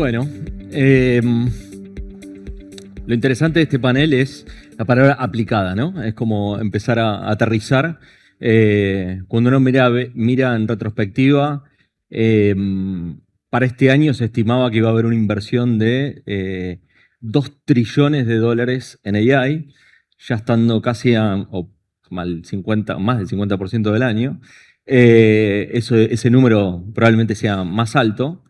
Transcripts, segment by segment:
Bueno, lo interesante de este panel es la palabra aplicada, ¿no? Es como empezar a aterrizar. Cuando uno mira en retrospectiva, para este año se estimaba que iba a haber una inversión de 2 trillones de dólares en AI, ya estando casi más del 50% del año. Ese número probablemente sea más alto.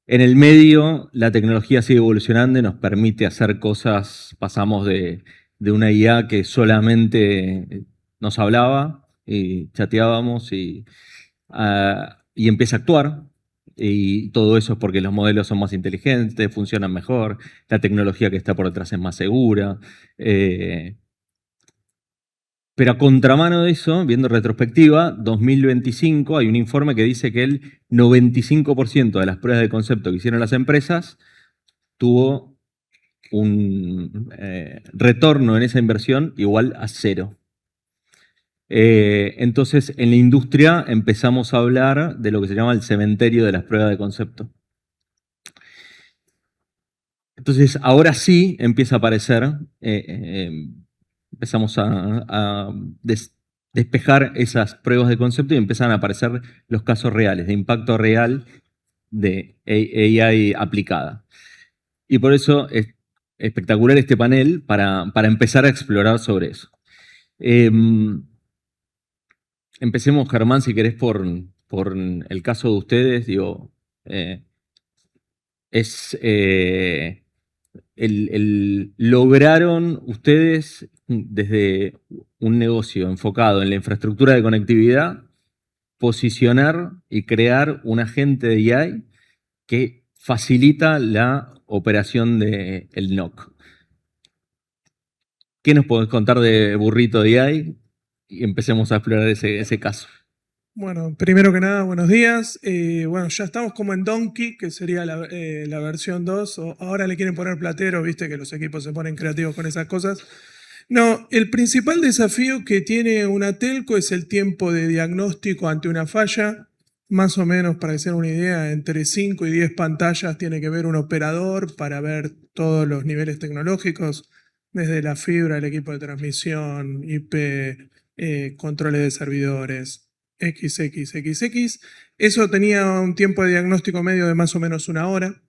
En el medio, la tecnología sigue evolucionando y nos permite hacer cosas. Pasamos de una IA que solamente nos hablaba y chateábamos y empieza a actuar. Y todo eso es porque los modelos son más inteligentes, funcionan mejor, la tecnología que está por detrás es más segura. Pero a contramano de eso, viendo retrospectiva, 2025 hay un informe que dice que el 95% de las pruebas de concepto que hicieron las empresas tuvo un retorno en esa inversión igual a 0. Entonces, en la industria empezamos a hablar de lo que se llama el cementerio de las pruebas de concepto. Entonces, ahora sí empieza a aparecer, empezamos a despejar esas pruebas de concepto y empiezan a aparecer los casos reales, de impacto real de AI aplicada. Y por eso es espectacular este panel para empezar a explorar sobre eso. Empecemos, Germán, si querés, por el caso de ustedes. Digo, lograron ustedes, desde un negocio enfocado en la infraestructura de conectividad, posicionar y crear un agente de AI que facilita la operación del NOC. ¿Qué nos podés contar de Burrito de AI? Y empecemos a explorar ese caso. Bueno, primero que nada, buenos días. Bueno, ya estamos como en Donkey, que sería la versión 2. Ahora le quieren poner platero, viste que los equipos se ponen creativos con esas cosas. No, el principal desafío que tiene una telco es el tiempo de diagnóstico ante una falla. Más o menos, para que se den una idea, entre 5 y 10 pantallas tiene que ver un operador para ver todos los niveles tecnológicos, desde la fibra, el equipo de transmisión, IP, controles de servidores, XXXX. Eso tenía un tiempo de diagnóstico medio de más o menos 1 hora.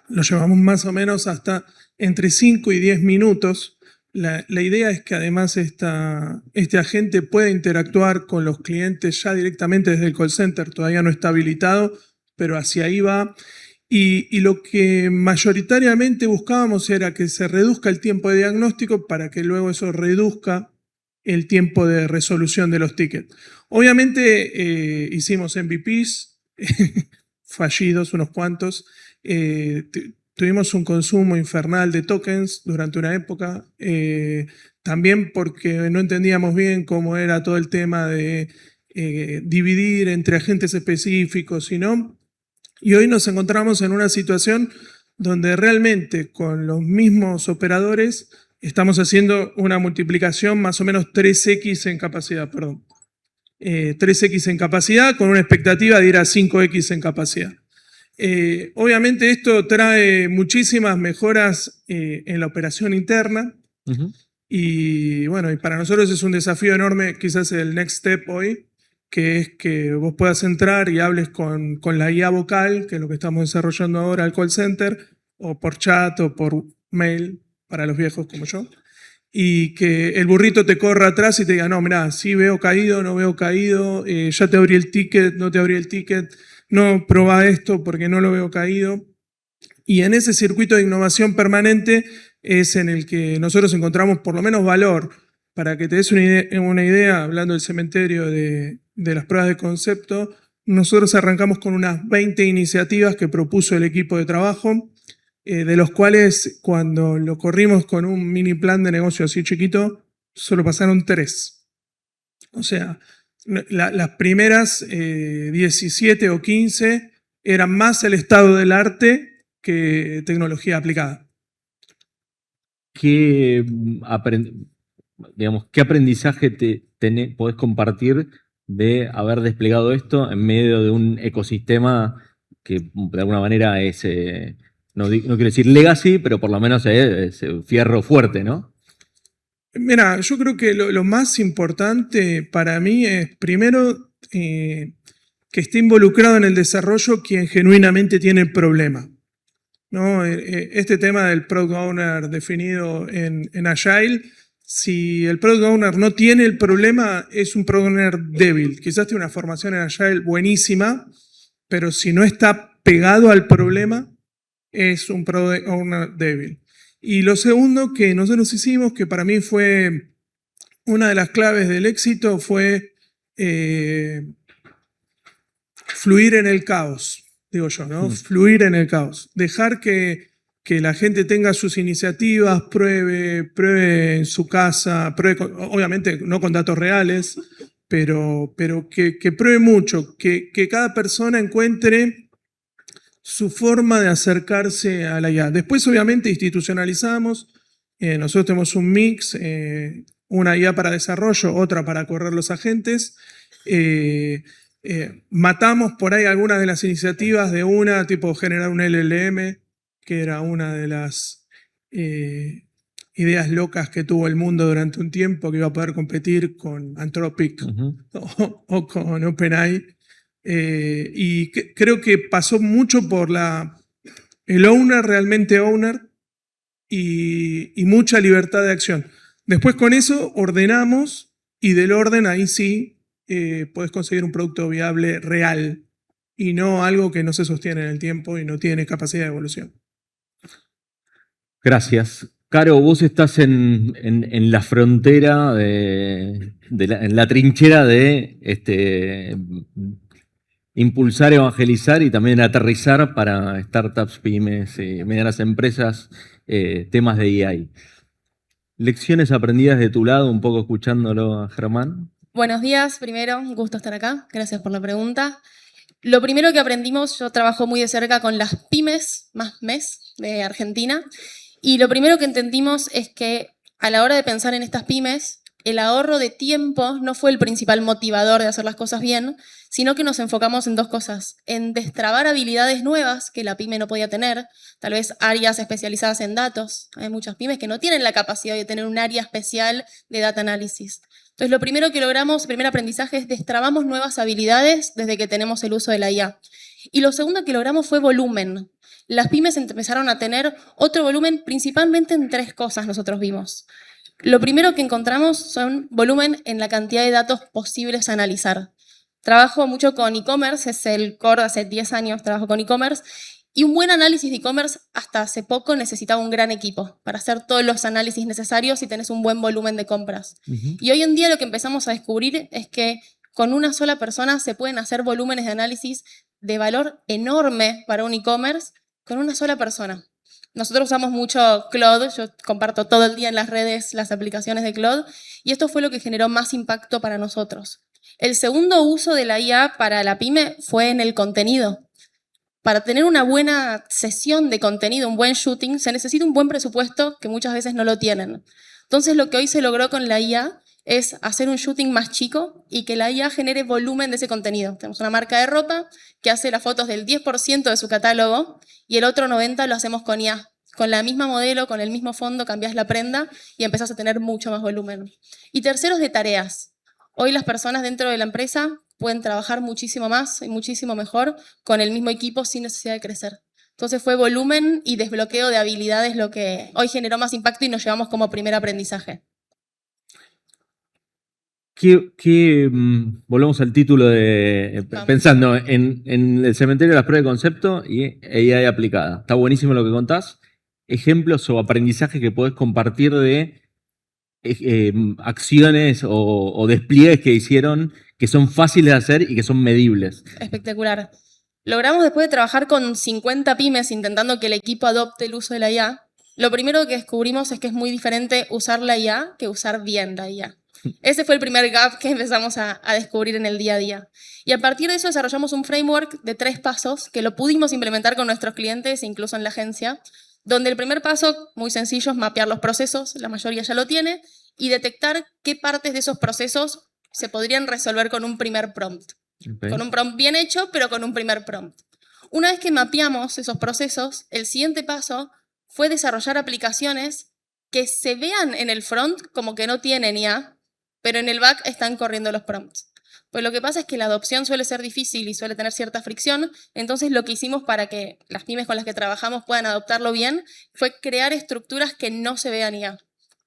Lo llevamos más o menos hasta entre 5 y 10 minutos. La idea es que además este agente pueda interactuar con los clientes ya directamente desde el call center. Todavía no está habilitado, pero hacia ahí va. Y lo que mayoritariamente buscábamos era que se reduzca el tiempo de diagnóstico para que luego eso reduzca el tiempo de resolución de los tickets. Obviamente hicimos MVPs, fallidos unos cuantos. Tuvimos un consumo infernal de tokens durante una época, también porque no entendíamos bien cómo era todo el tema de dividir entre agentes específicos y no. Y hoy nos encontramos en una situación donde realmente con los mismos operadores estamos haciendo una multiplicación más o menos 3x en capacidad, perdón. 3x en capacidad con una expectativa de ir a 5x en capacidad. Obviamente esto trae muchísimas mejoras en la operación interna. Y bueno, y para nosotros es un desafío enorme, quizás el next step hoy, que es que vos puedas entrar y hables con la IA vocal, que es lo que estamos desarrollando ahora al call center, o por chat o por mail, para los viejos como yo, y que el burrito te corra atrás y te diga, no, mirá, sí veo caído, no veo caído, ya te abrí el ticket, no te abrí el ticket, no, probá esto porque no lo veo caído. Y en ese circuito de innovación permanente es en el que nosotros encontramos por lo menos valor. Para que te des una idea, hablando del cementerio de las pruebas de concepto, nosotros arrancamos con unas 20 iniciativas que propuso el equipo de trabajo, de los cuales cuando lo corrimos con un mini plan de negocio así chiquito, solo pasaron 3. O sea, las primeras 17 o 15 eran más el estado del arte que tecnología aplicada. ¿Qué aprendizaje podés compartir de haber desplegado esto en medio de un ecosistema que de alguna manera es, no quiero decir legacy, pero por lo menos es fierro fuerte, ¿no? Mira, yo creo que lo más importante para mí es, primero, que esté involucrado en el desarrollo quien genuinamente tiene el problema, ¿no? Este tema del Product Owner definido en Agile, si el Product Owner no tiene el problema, es un Product Owner débil. Quizás tiene una formación en Agile buenísima, pero si no está pegado al problema, es un Product Owner débil. Y lo segundo que nosotros hicimos, que para mí fue una de las claves del éxito, fue fluir en el caos, digo yo, ¿no? Fluir en el caos. Dejar que la gente tenga sus iniciativas, pruebe en su casa, obviamente no con datos reales, pero que pruebe mucho, que cada persona encuentre su forma de acercarse a la IA. Después, obviamente, institucionalizamos. Nosotros tenemos un mix, una IA para desarrollo, otra para correr los agentes. Matamos por ahí algunas de las iniciativas de una, tipo generar un LLM, que era una de las ideas locas que tuvo el mundo durante un tiempo, que iba a poder competir con Anthropic o con OpenAI. Y creo que pasó mucho por el owner, realmente owner, y mucha libertad de acción. Después con eso ordenamos, y del orden ahí sí podés conseguir un producto viable real y no algo que no se sostiene en el tiempo y no tiene capacidad de evolución. Gracias. Caro, vos estás en la frontera, en la trinchera de impulsar, evangelizar y también aterrizar para startups, pymes, medianas empresas, temas de AI. Lecciones aprendidas de tu lado, un poco escuchándolo a Germán. Buenos días, primero, un gusto estar acá. Gracias por la pregunta. Lo primero que aprendimos, yo trabajo muy de cerca con las pymes, más MES, de Argentina, y lo primero que entendimos es que a la hora de pensar en estas pymes, el ahorro de tiempo no fue el principal motivador de hacer las cosas bien, sino que nos enfocamos en dos cosas, en destrabar habilidades nuevas que la pyme no podía tener, tal vez áreas especializadas en datos. Hay muchas pymes que no tienen la capacidad de tener un área especial de data analysis. Entonces, lo primero que logramos, el primer aprendizaje, es destrabamos nuevas habilidades desde que tenemos el uso de la IA. Y lo segundo que logramos fue volumen. Las pymes empezaron a tener otro volumen, principalmente en tres cosas nosotros vimos. Lo primero que encontramos son volumen en la cantidad de datos posibles a analizar. Trabajo mucho con e-commerce, es el core, hace 10 años trabajo con e-commerce, y un buen análisis de e-commerce hasta hace poco necesitaba un gran equipo para hacer todos los análisis necesarios y tenés un buen volumen de compras. Y hoy en día lo que empezamos a descubrir es que con una sola persona se pueden hacer volúmenes de análisis de valor enorme para un e-commerce con una sola persona. Nosotros usamos mucho Claude, yo comparto todo el día en las redes las aplicaciones de Claude, y esto fue lo que generó más impacto para nosotros. El segundo uso de la IA para la pyme fue en el contenido. Para tener una buena sesión de contenido, un buen shooting, se necesita un buen presupuesto que muchas veces no lo tienen. Entonces, lo que hoy se logró con la IA es hacer un shooting más chico y que la IA genere volumen de ese contenido. Tenemos una marca de ropa que hace las fotos del 10% de su catálogo y el otro 90% lo hacemos con IA. Con la misma modelo, con el mismo fondo, cambias la prenda y empezás a tener mucho más volumen. Y tercero es de tareas. Hoy las personas dentro de la empresa pueden trabajar muchísimo más y muchísimo mejor con el mismo equipo sin necesidad de crecer. Entonces fue volumen y desbloqueo de habilidades lo que hoy generó más impacto y nos llevamos como primer aprendizaje. Volvemos al título pensando en el cementerio de las pruebas de concepto y AI aplicada. Está buenísimo lo que contás. Ejemplos o aprendizajes que podés compartir de acciones o despliegues que hicieron que son fáciles de hacer y que son medibles. Espectacular. Logramos, después de trabajar con 50 pymes intentando que el equipo adopte el uso de la IA, lo primero que descubrimos es que es muy diferente usar la IA que usar bien la IA. Ese fue el primer gap que empezamos a descubrir en el día a día. Y a partir de eso desarrollamos un framework de 3 pasos que lo pudimos implementar con nuestros clientes, incluso en la agencia, donde el primer paso, muy sencillo, es mapear los procesos, la mayoría ya lo tiene, y detectar qué partes de esos procesos se podrían resolver con un primer prompt. Okay. Con un prompt bien hecho, pero con un primer prompt. Una vez que mapeamos esos procesos, el siguiente paso fue desarrollar aplicaciones que se vean en el front como que no tienen IA, pero en el back están corriendo los prompts. Pues lo que pasa es que la adopción suele ser difícil y suele tener cierta fricción, entonces lo que hicimos para que las pymes con las que trabajamos puedan adoptarlo bien fue crear estructuras que no se vean IA.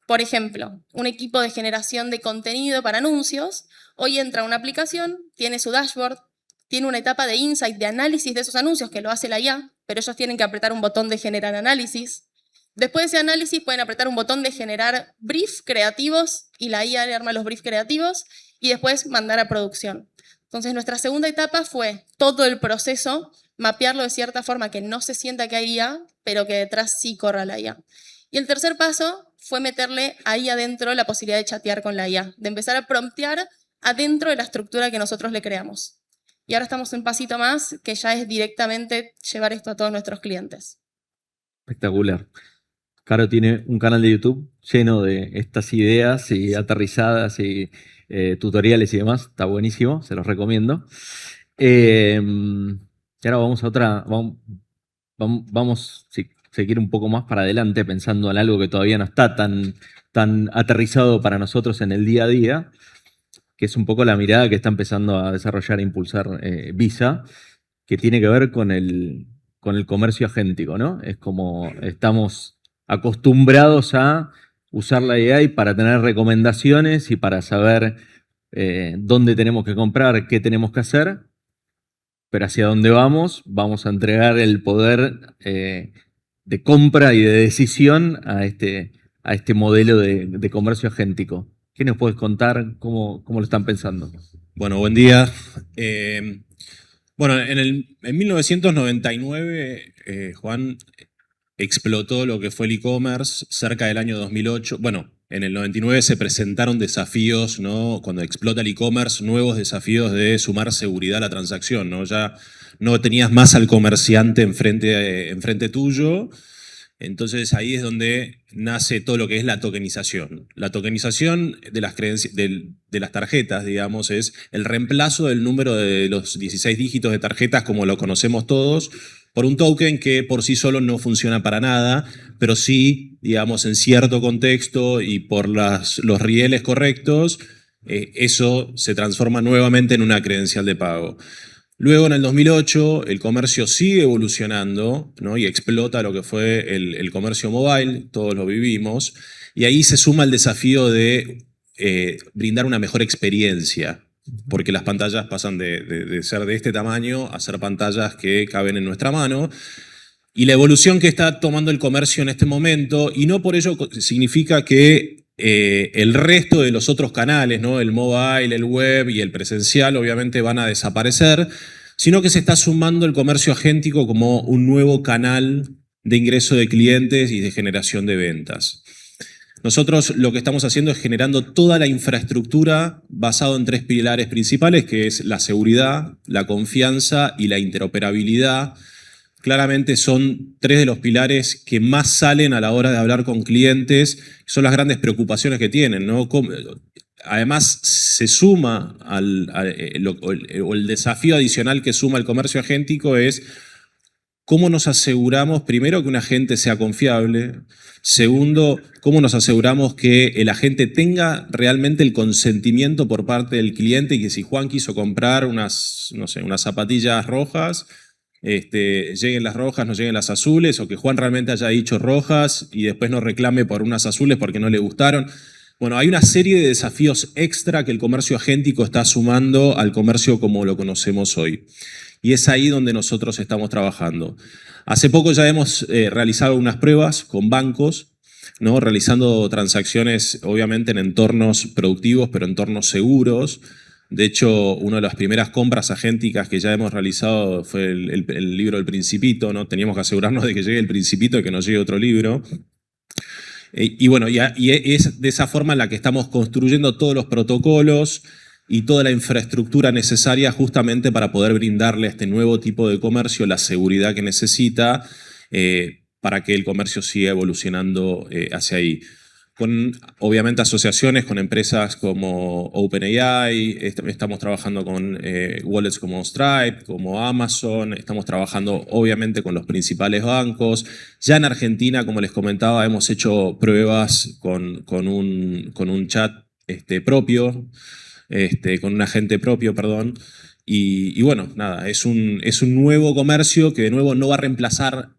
Por ejemplo, un equipo de generación de contenido para anuncios, hoy entra a una aplicación, tiene su dashboard, tiene una etapa de insight, de análisis de esos anuncios que lo hace la IA, pero ellos tienen que apretar un botón de generar análisis. Después de ese análisis pueden apretar un botón de generar brief creativos y la IA le arma los briefs creativos y después mandar a producción. Entonces nuestra segunda etapa fue todo el proceso, mapearlo de cierta forma que no se sienta que hay IA, pero que detrás sí corra la IA. Y el tercer paso fue meterle ahí adentro la posibilidad de chatear con la IA, de empezar a promptear adentro de la estructura que nosotros le creamos. Y ahora estamos un pasito más, que ya es directamente llevar esto a todos nuestros clientes. Espectacular. Caro tiene un canal de YouTube lleno de estas ideas y aterrizadas y tutoriales y demás. Está buenísimo, se los recomiendo. Y ahora vamos a otra. Vamos, si se quiere, un poco más para adelante, pensando en algo que todavía no está tan aterrizado para nosotros en el día a día, que es un poco la mirada que está empezando a desarrollar e impulsar Visa, que tiene que ver con el comercio agéntico, ¿no? Es como estamos acostumbrados a usar la AI para tener recomendaciones y para saber dónde tenemos que comprar, qué tenemos que hacer, pero hacia dónde vamos a entregar el poder de compra y de decisión a este modelo de comercio agéntico. ¿Qué nos puedes contar? ¿Cómo lo están pensando? Bueno, buen día. Bueno, en 1999, Juan, explotó lo que fue el e-commerce cerca del año 2008. Bueno, en el 99 se presentaron desafíos, ¿no? Cuando explota el e-commerce, nuevos desafíos de sumar seguridad a la transacción, ¿no? Ya no tenías más al comerciante enfrente tuyo. Entonces ahí es donde nace todo lo que es la tokenización. La tokenización de las tarjetas, digamos, es el reemplazo del número de los 16 dígitos de tarjetas como lo conocemos todos por un token que por sí solo no funciona para nada, pero sí, digamos, en cierto contexto y por los rieles correctos, eso se transforma nuevamente en una credencial de pago. Luego, en el 2008, el comercio sigue evolucionando, ¿no? Y explota lo que fue el comercio mobile, todos lo vivimos, y ahí se suma el desafío de brindar una mejor experiencia, porque las pantallas pasan de ser de este tamaño a ser pantallas que caben en nuestra mano. Y la evolución que está tomando el comercio en este momento, y no por ello significa que el resto de los otros canales, ¿no? El mobile, el web y el presencial, obviamente van a desaparecer, sino que se está sumando el comercio agéntico como un nuevo canal de ingreso de clientes y de generación de ventas. Nosotros lo que estamos haciendo es generando toda la infraestructura basado en 3 pilares principales, que es la seguridad, la confianza y la interoperabilidad. Claramente son 3 de los pilares que más salen a la hora de hablar con clientes, son las grandes preocupaciones que tienen, ¿no? Además, se suma el desafío adicional que suma el comercio agéntico es cómo nos aseguramos, primero, que un agente sea confiable. Segundo, cómo nos aseguramos que el agente tenga realmente el consentimiento por parte del cliente y que si Juan quiso comprar unas zapatillas rojas, lleguen las rojas, no lleguen las azules, o que Juan realmente haya dicho rojas y después no reclame por unas azules porque no le gustaron. Bueno, hay una serie de desafíos extra que el comercio agéntico está sumando al comercio como lo conocemos hoy. Y es ahí donde nosotros estamos trabajando. Hace poco ya hemos realizado unas pruebas con bancos, ¿no? Realizando transacciones obviamente en entornos productivos, pero entornos seguros. De hecho, una de las primeras compras agénticas que ya hemos realizado fue el libro El Principito, ¿no? Teníamos que asegurarnos de que llegue El Principito y que no llegue otro libro. Y bueno, y es de esa forma en la que estamos construyendo todos los protocolos y toda la infraestructura necesaria justamente para poder brindarle a este nuevo tipo de comercio la seguridad que necesita para que el comercio siga evolucionando hacia ahí. con obviamente asociaciones con empresas como OpenAI, estamos trabajando con wallets como Stripe, como Amazon, estamos trabajando obviamente con los principales bancos. Ya en Argentina, como les comentaba, hemos hecho pruebas con un chat propio, con un agente propio, perdón. Y bueno, nada, es un nuevo comercio que de nuevo no va a reemplazar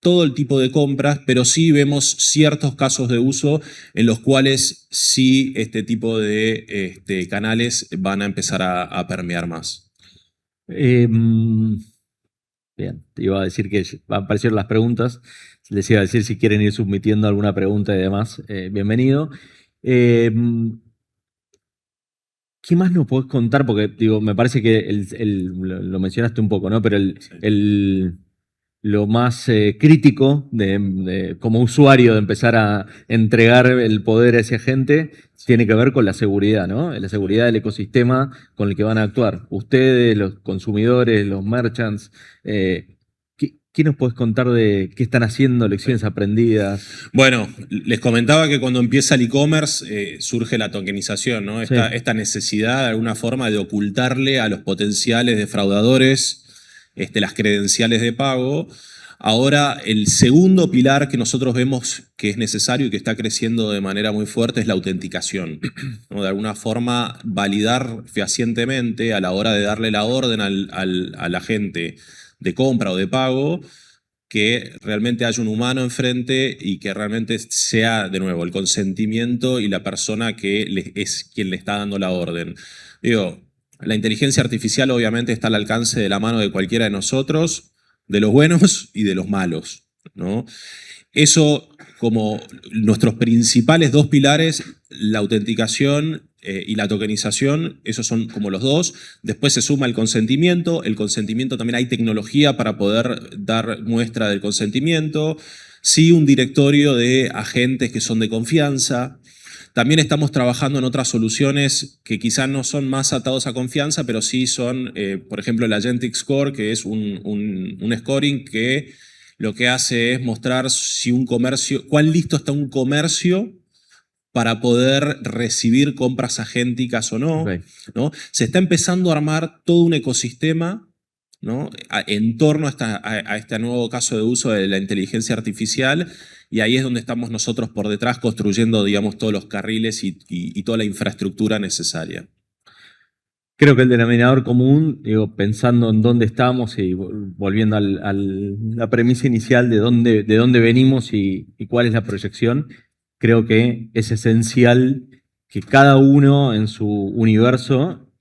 todo el tipo de compras, pero sí vemos ciertos casos de uso en los cuales sí este tipo de canales van a empezar a permear más. Bien, te iba a decir que aparecieron las preguntas. Les iba a decir si quieren ir submitiendo alguna pregunta y demás. Bienvenido. ¿Qué más nos podés contar? Porque digo, me parece que lo mencionaste un poco, ¿no? Pero lo más crítico como usuario de empezar a entregar el poder a esa gente tiene que ver con la seguridad, ¿no? La seguridad del ecosistema con el que van a actuar. Ustedes, los consumidores, los merchants, ¿qué nos podés contar de qué están haciendo, lecciones aprendidas? Bueno, les comentaba que cuando empieza el e-commerce surge la tokenización, ¿no? Esta necesidad de alguna forma de ocultarle a los potenciales defraudadores las credenciales de pago. Ahora, el segundo pilar que nosotros vemos que es necesario y que está creciendo de manera muy fuerte es la autenticación, ¿no? De alguna forma, validar fehacientemente a la hora de darle la orden al agente de compra o de pago, que realmente haya un humano enfrente y que realmente sea, de nuevo, el consentimiento y la persona que es quien le está dando la orden. Digo, la inteligencia artificial obviamente está al alcance de la mano de cualquiera de nosotros, de los buenos y de los malos, ¿no? Eso como nuestros principales dos pilares, la autenticación y la tokenización, esos son como los dos. Después se suma el consentimiento. El consentimiento también hay tecnología para poder dar muestra del consentimiento. Sí, un directorio de agentes que son de confianza. También estamos trabajando en otras soluciones que quizás no son más atados a confianza, pero sí son, por ejemplo, el Agentic Score, que es un scoring que lo que hace es mostrar si un comercio, cuán listo está un comercio para poder recibir compras agénticas o no, Okay. ¿no? Se está empezando a armar todo un ecosistema, ¿no? En torno a este nuevo caso de uso de la inteligencia artificial, y ahí es donde estamos nosotros por detrás construyendo, digamos, todos los carriles y toda la infraestructura necesaria. Creo que el denominador común, digo, pensando en dónde estamos y volviendo a la premisa inicial de dónde venimos y cuál es la proyección, creo que es esencial que cada uno en su universo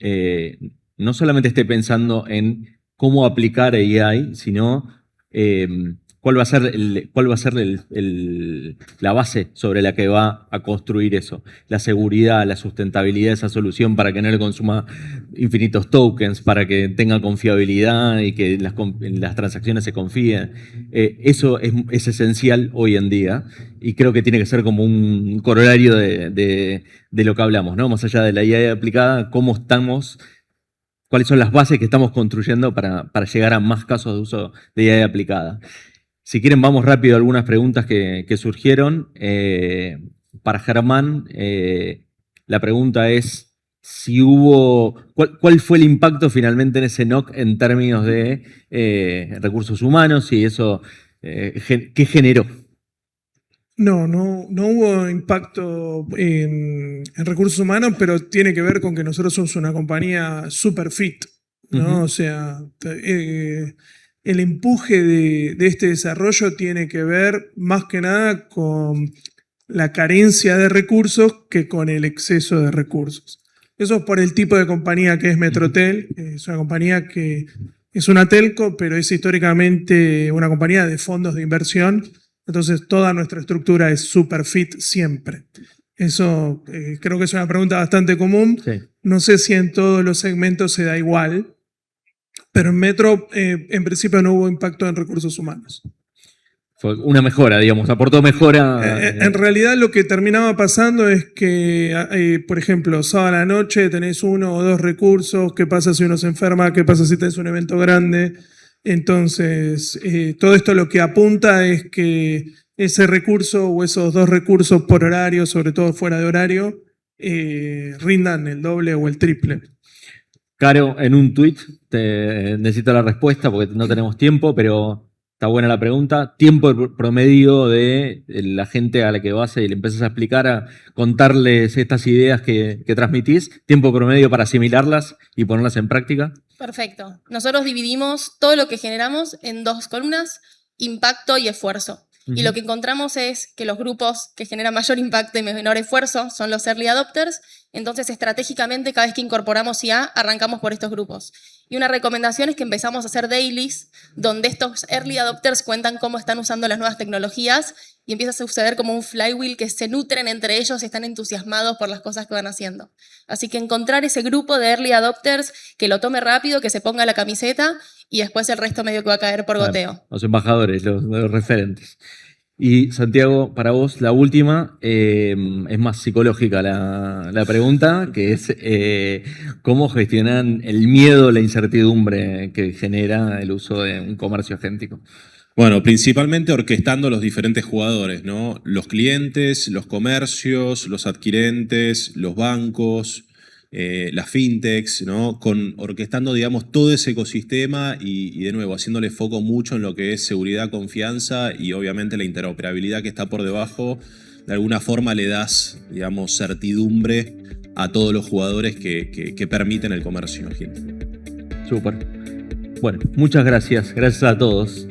no solamente esté pensando en cómo aplicar AI, sino cuál va a ser, la base sobre la que va a construir eso. La seguridad, la sustentabilidad de esa solución para que no le consuma infinitos tokens, para que tenga confiabilidad y que las transacciones se confíen. Eso es esencial hoy en día y creo que tiene que ser como un corolario de lo que hablamos, ¿no? Más allá de la IA aplicada, cómo estamos, cuáles son las bases que estamos construyendo para llegar a más casos de uso de IA aplicada. Si quieren, vamos rápido a algunas preguntas que surgieron. Para Germán, la pregunta es si ¿cuál fue el impacto finalmente en ese NOC en términos de recursos humanos y eso, qué generó? No hubo impacto en recursos humanos, pero tiene que ver con que nosotros somos una compañía super fit, ¿no? O sea, el empuje de este desarrollo tiene que ver más que nada con la carencia de recursos que con el exceso de recursos. Eso es por el tipo de compañía que es Metrotel. Es una compañía que es una telco, pero es históricamente una compañía de fondos de inversión. Entonces toda nuestra estructura es super fit siempre. Eso creo que es una pregunta bastante común. Sí. No sé si en todos los segmentos se da igual, pero en Metro en principio no hubo impacto en recursos humanos. Fue una mejora, digamos, aportó mejora. En realidad lo que terminaba pasando es que, por ejemplo, sábado a la noche tenés 1 o 2 recursos. ¿Qué pasa si uno se enferma? ¿Qué pasa si tenés un evento grande? Entonces, todo esto lo que apunta es que ese recurso o esos 2 recursos por horario, sobre todo fuera de horario, rindan el doble o el triple. Caro, en un tweet, necesito la respuesta porque no tenemos tiempo, pero está buena la pregunta. Tiempo promedio de la gente a la que vas y le empiezas a explicar, a contarles estas ideas que transmitís. Tiempo promedio para asimilarlas y ponerlas en práctica. Perfecto. Nosotros dividimos todo lo que generamos en 2 columnas, impacto y esfuerzo. Y lo que encontramos es que los grupos que generan mayor impacto y menor esfuerzo son los early adopters. Entonces, estratégicamente, cada vez que incorporamos IA, arrancamos por estos grupos. Y una recomendación es que empezamos a hacer dailies, donde estos early adopters cuentan cómo están usando las nuevas tecnologías y empieza a suceder como un flywheel que se nutren entre ellos y están entusiasmados por las cosas que van haciendo. Así que encontrar ese grupo de early adopters que lo tome rápido, que se ponga la camiseta y después el resto medio que va a caer por goteo. Los embajadores, los referentes. Y Santiago, para vos la última, es más psicológica la pregunta, que es ¿cómo gestionan el miedo, la incertidumbre que genera el uso de un comercio agéntico? Bueno, principalmente orquestando los diferentes jugadores, ¿no? Los clientes, los comercios, los adquirentes, los bancos, las fintechs, ¿no? Orquestando, digamos, todo ese ecosistema y de nuevo, haciéndole foco mucho en lo que es seguridad, confianza y obviamente la interoperabilidad que está por debajo. De alguna forma le das, digamos, certidumbre a todos los jugadores que permiten el comercio agéntico. Súper. Bueno, muchas gracias. Gracias a todos.